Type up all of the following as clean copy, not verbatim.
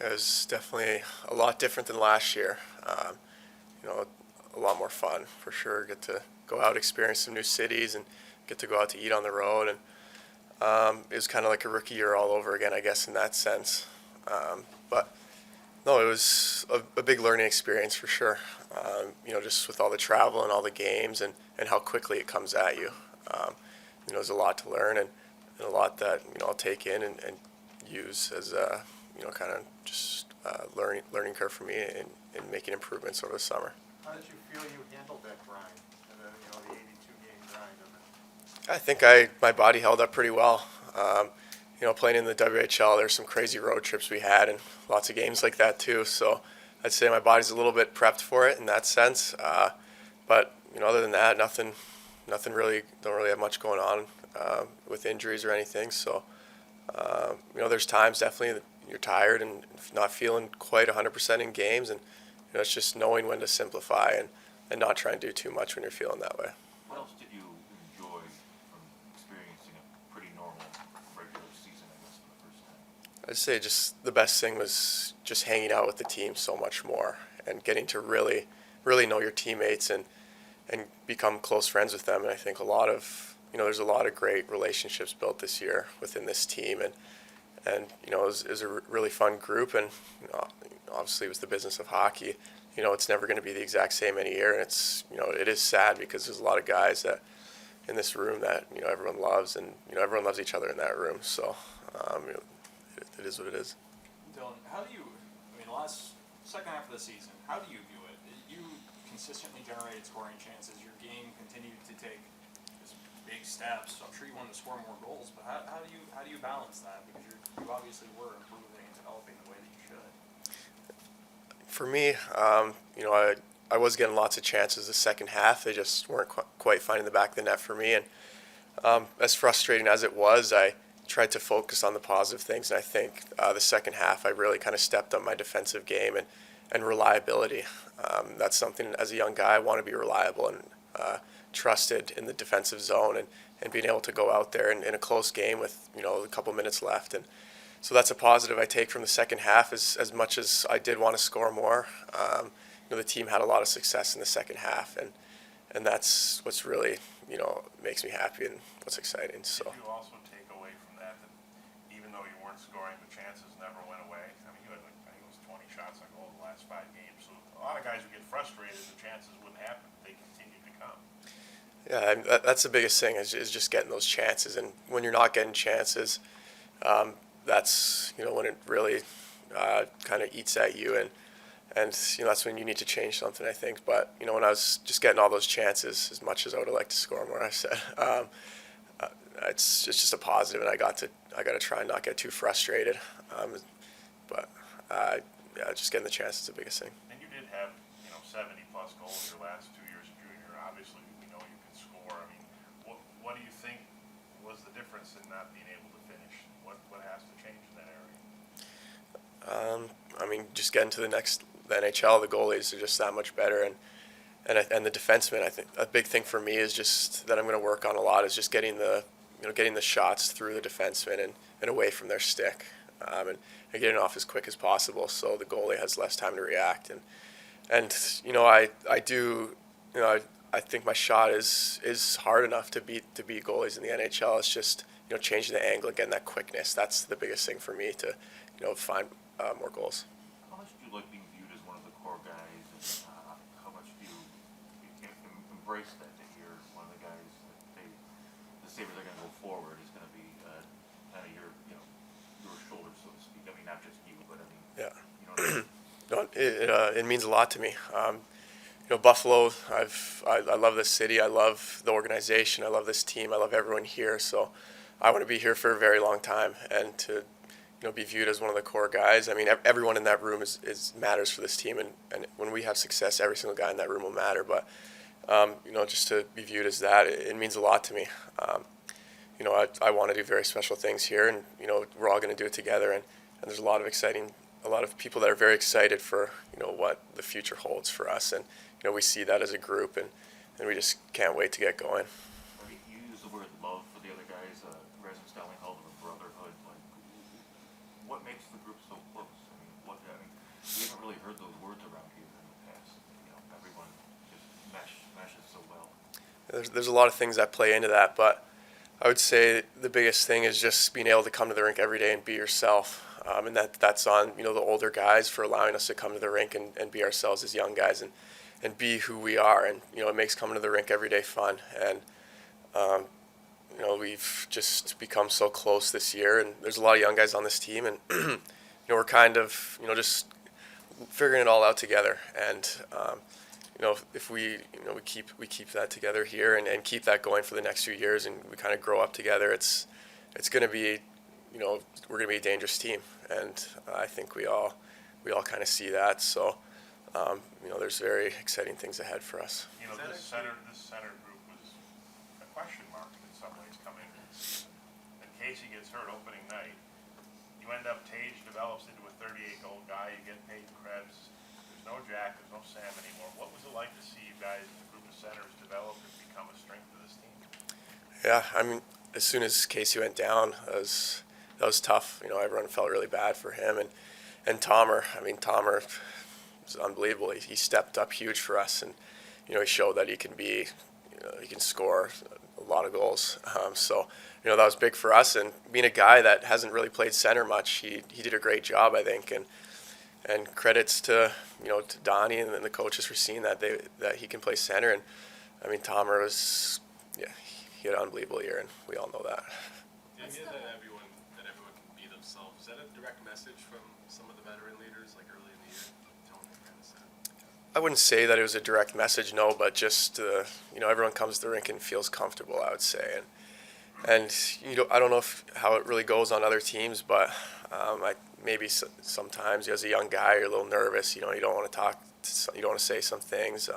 It was definitely a lot different than last year. You know, a lot more fun for sure. Get to go out, experience some new cities, and get to go out to eat on the road. And it was kind of like a rookie year all over again, I guess, in that sense. But no, it was a big learning experience for sure. Just with all the travel and all the games and how quickly it comes at you. Um, there's a lot to learn and a lot that I'll take in and use as a kind of just learning curve for me in making improvements over the summer. How did you feel you handled that grind, the 82 game grind of it? I think my body held up pretty well. Playing in the WHL, there's some crazy road trips we had and lots of games like that too. So I'd say my body's a little bit prepped for it in that sense. But other than that, nothing really. Don't really have much going on with injuries or anything. So there's times definitely that you're tired and not feeling quite 100% in games, and it's just knowing when to simplify and not try and do too much when you're feeling that way. What else did you enjoy from experiencing a pretty normal regular season, I guess, for the first time? I'd say just the best thing was just hanging out with the team so much more and getting to really know your teammates and become close friends with them. And I think there's a lot of great relationships built this year within this team, and it was a really fun group. And obviously with the business of hockey, it's never going to be the exact same any year, and it is sad because there's a lot of guys that in this room that everyone loves, and everyone loves each other in that room. So it is what it is. Dylan, the last second half of the season, how do you view it? You consistently generated scoring chances. Your game continued to take just big steps. I'm sure you wanted to score more goals, but how do you balance that? Because you obviously were improving and developing the way that you should. For me, I was getting lots of chances the second half. They just weren't quite finding the back of the net for me. And as frustrating as it was, I tried to focus on the positive things. And I think the second half, I really kind of stepped up my defensive game and reliability. That's something, as a young guy, I want to be reliable and trusted in the defensive zone and being able to go out there in a close game with a couple minutes left. And so that's a positive I take from the second half. As much as I did want to score more, the team had a lot of success in the second half, and that's what's really makes me happy and what's exciting. So. Did you also take away from that even though you weren't scoring, the chances never went away? I mean, you had I think it was 20 shots on goal in the last 5 games. So a lot of guys who get frustrated, the chances wouldn't happen. They continued to come. Yeah, that's the biggest thing is just getting those chances, and when you're not getting chances. That's when it really kind of eats at you, and that's when you need to change something, I think. But when I was just getting all those chances, as much as I would have liked to score more, I said it's just a positive, and I got to try and not get too frustrated. But just getting the chances is the biggest thing. And you did have 70 plus goals your last 2 years of junior. Obviously, we know you can score. I mean, what do you think was the difference in not being able to finish? What has to change in that area? Just getting to the NHL, the goalies are just that much better, and the defensemen. I think a big thing for me is just that I'm going to work on a lot is just getting the shots through the defensemen and away from their stick, and getting off as quick as possible so the goalie has less time to react. I think my shot is hard enough to beat goalies in the NHL. It's just changing the angle, getting that quickness. That's the biggest thing for me to find more goals. How much do you like being viewed as one of the core guys, and how much do you embrace that you're one of the guys that the Sabres are going to go forward is going to be kind of your shoulder, so to speak. I mean, not just you, but I mean, Yeah. What I mean? No, it means a lot to me. Buffalo. I love this city. I love the organization. I love this team. I love everyone here. So I want to be here for a very long time, and to be viewed as one of the core guys. I mean, everyone in that room is matters for this team, and when we have success, every single guy in that room will matter. But just to be viewed as that, it means a lot to me. I want to do very special things here, and we're all going to do it together. And there's a lot of people that are very excited for what the future holds for us, and we see that as a group, and we just can't wait to get going. You use the word love for the other guys. Resin Stelling held of a brotherhood. Like, what makes the group so close? I mean, heard those words around here in the past. You know, everyone just meshes so well. There's a lot of things that play into that, but I would say the biggest thing is just being able to come to the rink every day and be yourself. And that's on the older guys for allowing us to come to the rink and be ourselves as young guys and be who we are. And it makes coming to the rink every day fun. And we've just become so close this year. And there's a lot of young guys on this team, and we're kind of just figuring it all out together. And if we keep that together here and keep that going for the next few years, and we kind of grow up together, it's going to be, we're going to be a dangerous team, and I think we all kind of see that. So, there's very exciting things ahead for us. This center group was a question mark in some ways coming into the season. And Casey gets hurt opening night. You end up Tage develops into a 38-goal guy. You get Peyton Krebs. There's no Jack. There's no Sam anymore. What was it like to see you guys, a group of centers, develop and become a strength of this team? Yeah, I mean, as soon as Casey went down, that was tough. Everyone felt really bad for him, and Tomer. I mean, Tomer was unbelievable. He stepped up huge for us, and he showed that he can score a lot of goals. So that was big for us. And being a guy that hasn't really played center much, he did a great job, I think. And credits to to Donnie and the coaches for seeing that he can play center. And I mean, Tomer he had an unbelievable year, and we all know that. The idea that everyone can be themselves, is that a direct message from some of the veteran leaders, like early in the year? Tony kind of said. I wouldn't say that it was a direct message, no, but just everyone comes to the rink and feels comfortable, I would say, and I don't know how it really goes on other teams, but maybe sometimes as a young guy you're a little nervous, you don't want to talk, you don't want to say some things,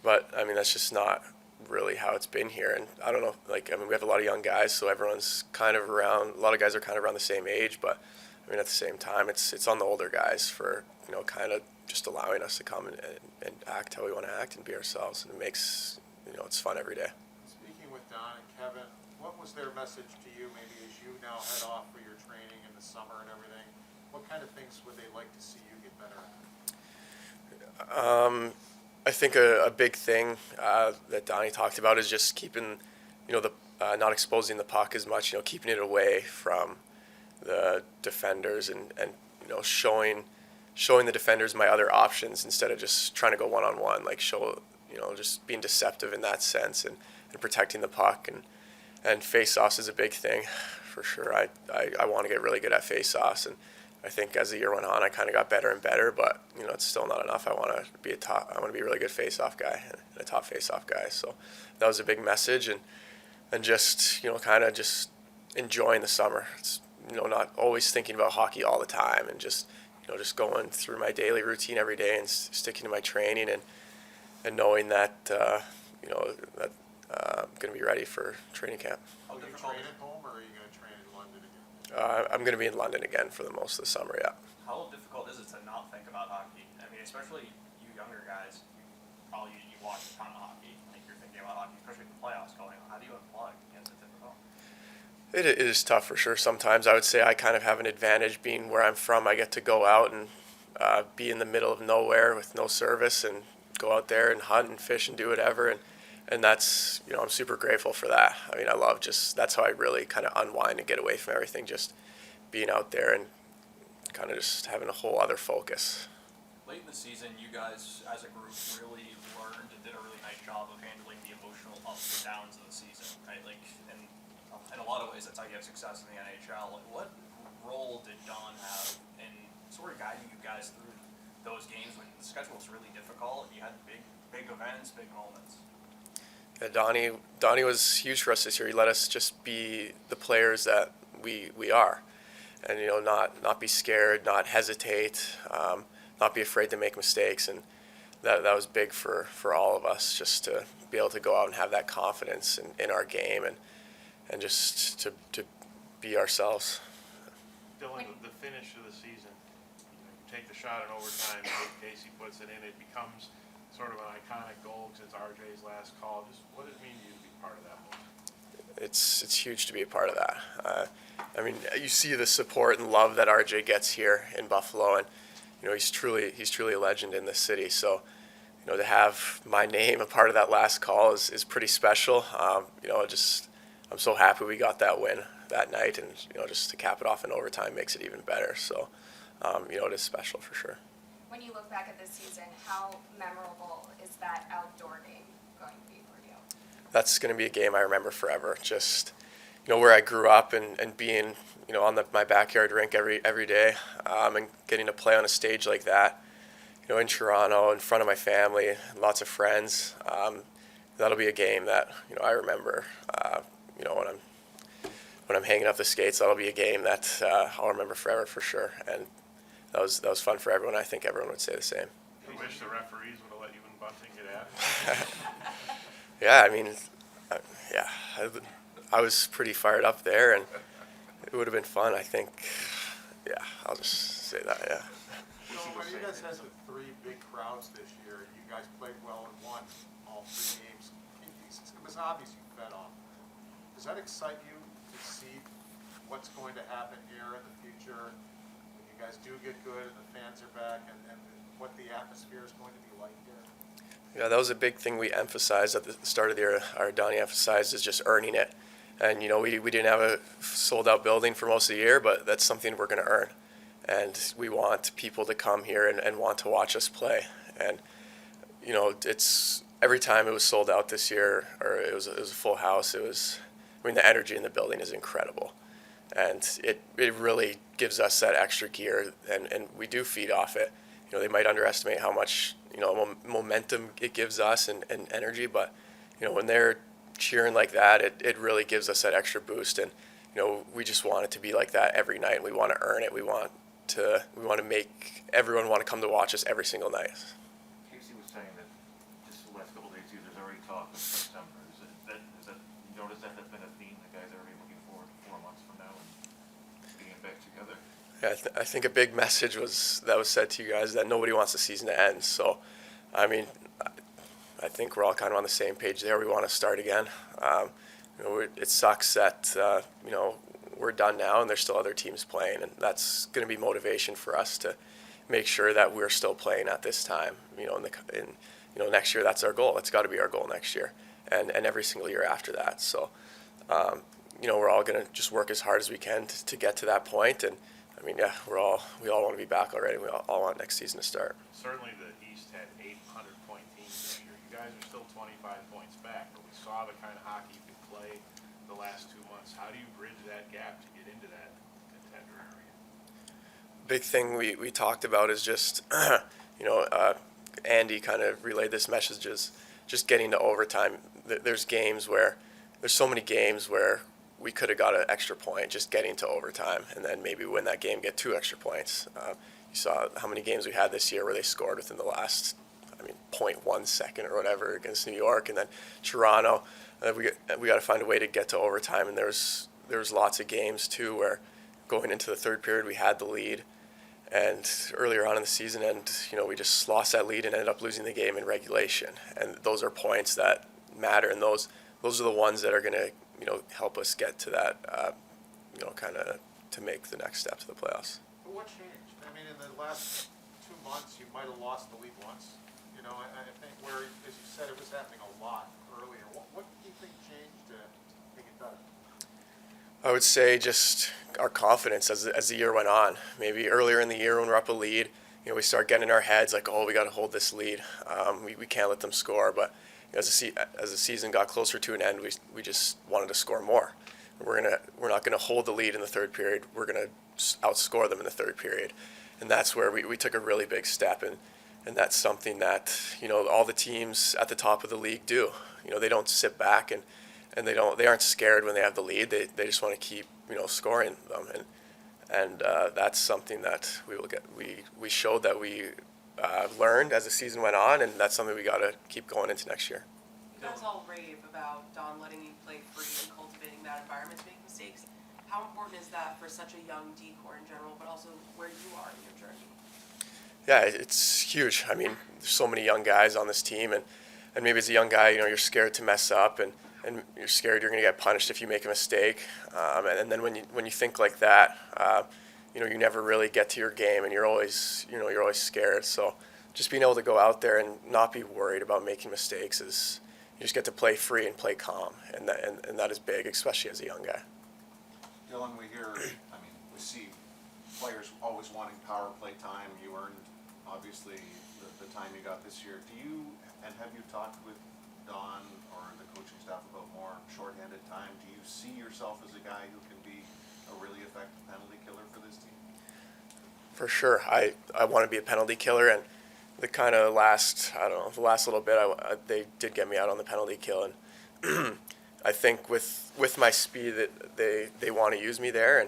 but I mean that's just not really how it's been here. And I don't know, we have a lot of young guys, so everyone's kind of around, a lot of guys are kind of around the same age, but I mean at the same time it's on the older guys for kind of just allowing us to come and act how we want to act and be ourselves, and it makes it's fun every day. Speaking with Don and Kevin, what was their message to you maybe as you now head off for your training in the summer and everything? What kind of things would they like to see you get better at? I think a big thing that Donnie talked about is just keeping, not exposing the puck as much, keeping it away from the defenders and showing the defenders my other options instead of just trying to go one-on-one, just being deceptive in that sense and protecting the puck. And face-offs is a big thing for sure. I want to get really good at face-offs, and I think as the year went on, I kind of got better and better, but it's still not enough. I want to be a really good face-off guy and a top face-off guy. So that was a big message, and just kind of just enjoying the summer. It's not always thinking about hockey all the time, and just going through my daily routine every day and sticking to my training and knowing that that I'm going to be ready for training camp. Will you train at home, or are you going to train in London again? I'm going to be in London again for the most of the summer, yeah. How difficult is it to not think about hockey? I mean, especially you younger guys, you watch a ton of hockey. You're thinking about hockey, especially with the playoffs going on. How do you unplug? Is it difficult? It is tough for sure. Sometimes I would say I kind of have an advantage being where I'm from. I get to go out and be in the middle of nowhere with no service and go out there and hunt and fish and do whatever. And that's, I'm super grateful for that. I mean, that's how I really kind of unwind and get away from everything, just being out there and kind of just having a whole other focus. Late in the season, you guys, as a group, really learned and did a really nice job of handling the emotional ups and downs of the season, right? And in a lot of ways, that's how you have success in the NHL. What role did Don have in sort of guiding you guys through those games when the schedule was really difficult and you had big events, big moments? Yeah, Donnie was huge for us this year. He let us just be the players that we are, and not be scared, not hesitate, not be afraid to make mistakes, and that was big for all of us, just to be able to go out and have that confidence in our game and just to be ourselves. Dylan, the finish of the season, you take the shot in overtime, Casey puts it in, it becomes sort of an iconic goal because it's RJ's last call. Just what does it mean to you to be part of that moment? It's huge to be a part of that. I mean, you see the support and love that RJ gets here in Buffalo, and he's truly a legend in this city. So, to have my name a part of that last call is pretty special. I'm so happy we got that win that night, and just to cap it off in overtime makes it even better. So, it is special for sure. When you look back at this season, how memorable is that outdoor game going to be for you? That's going to be a game I remember forever. Just, where I grew up and being, on my backyard rink every day, and getting to play on a stage like that, in Toronto, in front of my family, lots of friends. That'll be a game that, I remember, when I'm hanging up the skates. That'll be a game that I'll remember forever for sure. And that was fun for everyone. I think everyone would say the same. You wish the referees would have let you and Bunting get at it? Yeah, I mean, I was pretty fired up there, and it would have been fun. I think, I'll just say that, yeah. So you guys had the 3 big crowds this year. You guys played well and won all 3 games. It was obvious you fed off. Does that excite you to see what's going to happen here in the future when you guys do get good and the fans are back, and what the atmosphere is going to be like here? Yeah, that was a big thing we emphasized at the start of the year. Our Donnie emphasized is just earning it. And, we didn't have a sold-out building for most of the year, but that's something we're going to earn. And we want people to come here and want to watch us play. And, it's every time it was sold out this year, or it was a full house, the energy in the building is incredible. And it really gives us that extra gear, and we do feed off it. They might underestimate how much, momentum it gives us and energy, but, when they're cheering like that, it really gives us that extra boost. And, we just want it to be like that every night. We want to earn it. We want to make everyone want to come to watch us every single night. Casey was saying that just the last couple of days too, there's already talk of September. Is that you notice that that's been a theme that guys are already looking forward to 4 months from now and being back together? Yeah, I think a big message was said to you guys that nobody wants the season to end. So, I mean, I think we're all kind of on the same page there. We want to start again. It sucks that we're done now and there's still other teams playing, and that's going to be motivation for us to make sure that we're still playing at this time. Next year, that's our goal. That's got to be our goal next year, and every single year after that. So, we're all going to just work as hard as we can to get to that point. And we all want to be back already. We all want next season to start. Certainly the East had 800-point teams this year. You guys are still 25 points back, but we saw the kind of hockey you could play the last 2 months. How do you bridge that gap to get into that contender area? Big thing we talked about is just, Andy kind of relayed this message, is just getting to overtime. There's so many games where we could have got an extra point just getting to overtime, and then maybe win that game, get 2 extra points. You saw how many games we had this year where they scored within the last, 0.1 second or whatever against New York, and then Toronto. We got to find a way to get to overtime, and there's lots of games too where going into the third period we had the lead, and earlier on in the season, and we just lost that lead and ended up losing the game in regulation. And those are points that matter, and those are the ones that are going to help us get to that, kind of to make the next step to the playoffs. But what changed? In the last 2 months, you might have lost the lead once. I think where, as you said, it was happening a lot earlier. What do you think changed to make it better? I would say just our confidence as the year went on. Maybe earlier in the year when we're up a lead, we start getting in our heads like, oh, we got to hold this lead. We can't let them score. But as the season got closer to an end, we just wanted to score more. We're not gonna hold the lead in the third period. We're gonna outscore them in the third period, and that's where we took a really big step. And that's something that all the teams at the top of the league do. They don't sit back and they aren't scared when they have the lead. They just want to keep scoring them, and that's something that we showed that we learned as the season went on, and that's something we got to keep going into next year. You guys all rave about Don letting you play free and cultivating that environment to make mistakes. How important is that for such a young D-core in general, but also where you are in your journey? Yeah, it's huge. There's so many young guys on this team, and maybe as a young guy, you're scared to mess up, and you're scared you're going to get punished if you make a mistake. And then when you think like that, you never really get to your game, and you're always scared. So just being able to go out there and not be worried about making mistakes is, you just get to play free and play calm, and that is big, especially as a young guy. Dylan, we see players always wanting power play time. You earned, obviously, the time you got this year. Have you talked with Don or the coaching staff about more shorthanded time? Do you see yourself as a guy who can be a really effective penalty killer for this team? For sure, I want to be a penalty killer, and the kind of the last little bit, they did get me out on the penalty kill, and I think with my speed that they want to use me there,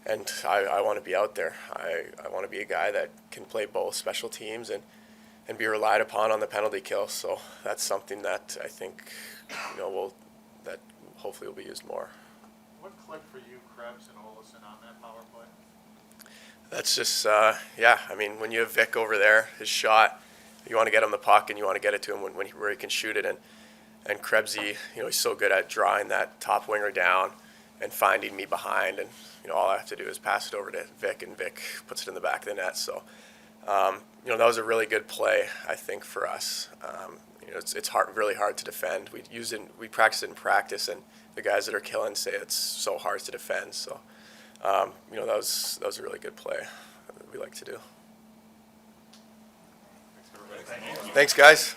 and I want to be out there. I want to be a guy that can play both special teams and be relied upon on the penalty kill. So that's something that I think that hopefully will be used more. What clicked for you, Krebs and Olsen, on that power play? That's just, when you have Vic over there, his shot, you want to get him the puck and you want to get it to him where he can shoot it. And Krebsy, he's so good at drawing that top winger down and finding me behind. And, all I have to do is pass it over to Vic, and Vic puts it in the back of the net. So, that was a really good play, I think, for us. It's really hard to defend. We practice it in practice, and the guys that are killing say it's so hard to defend. So, that was a really good play that we like to do. Thanks, guys.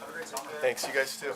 Thanks, you guys too.